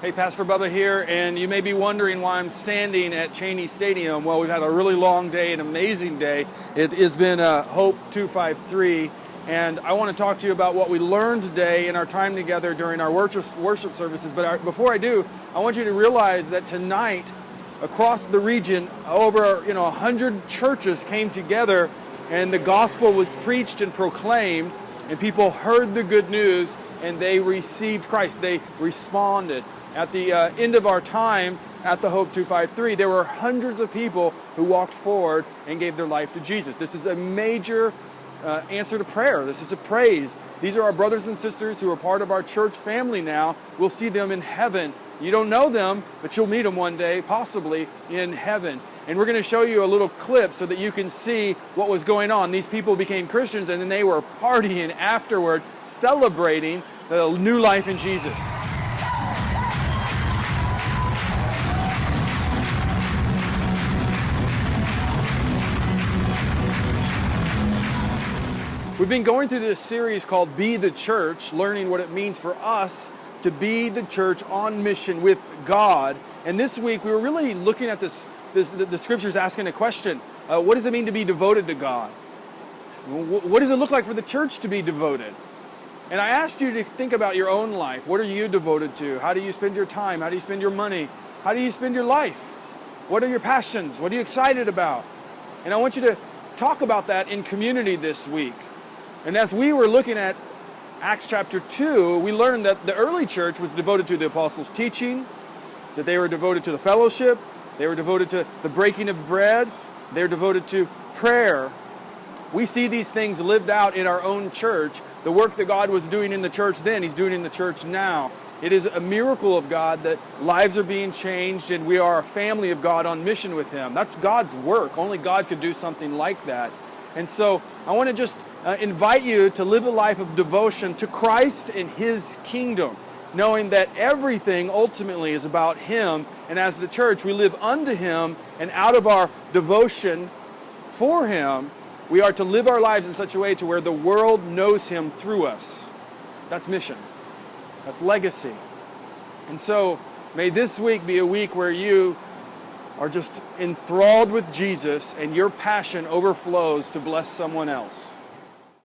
Hey, Pastor Bubba here, and you may be wondering why I'm standing at Cheney Stadium. Well, we've had a really long day, an amazing day. It has been Hope 253, and I want to talk to you about what we learned today in our time together during our worship services. But before I do, I want you to realize that tonight, across the region, over 100 churches came together, and the gospel was preached and proclaimed, and people heard the good news, and they received Christ. They responded. At the end of our time at the Hope 253, there were hundreds of people who walked forward and gave their life to Jesus. This is a major answer to prayer. This is a praise. These are our brothers and sisters who are part of our church family now. We'll see them in heaven. You don't know them, but you'll meet them one day, possibly in heaven. And we're going to show you a little clip so that you can see what was going on. These people became Christians, and then they were partying afterward, celebrating the new life in Jesus. We've been going through this series called Be the Church, learning what it means for us to be the church on mission with God. And this week we were really looking at the scriptures asking a question. What does it mean to be devoted to God? What does it look like for the church to be devoted? And I asked you to think about your own life. What are you devoted to? How do you spend your time? How do you spend your money? How do you spend your life? What are your passions? What are you excited about? And I want you to talk about that in community this week. And as we were looking at Acts chapter 2, we learned that the early church was devoted to the apostles' teaching, that they were devoted to the fellowship, they were devoted to the breaking of bread, they were devoted to prayer. We see these things lived out in our own church. The work that God was doing in the church then, He's doing in the church now. It is a miracle of God that lives are being changed and we are a family of God on mission with Him. That's God's work. Only God could do something like that. And so I want to just invite you to live a life of devotion to Christ and His kingdom, knowing that everything ultimately is about Him. And as the church, we live unto Him, and out of our devotion for Him, we are to live our lives in such a way to where the world knows Him through us. That's mission. That's legacy. And so may this week be a week where you are just enthralled with Jesus and your passion overflows to bless someone else.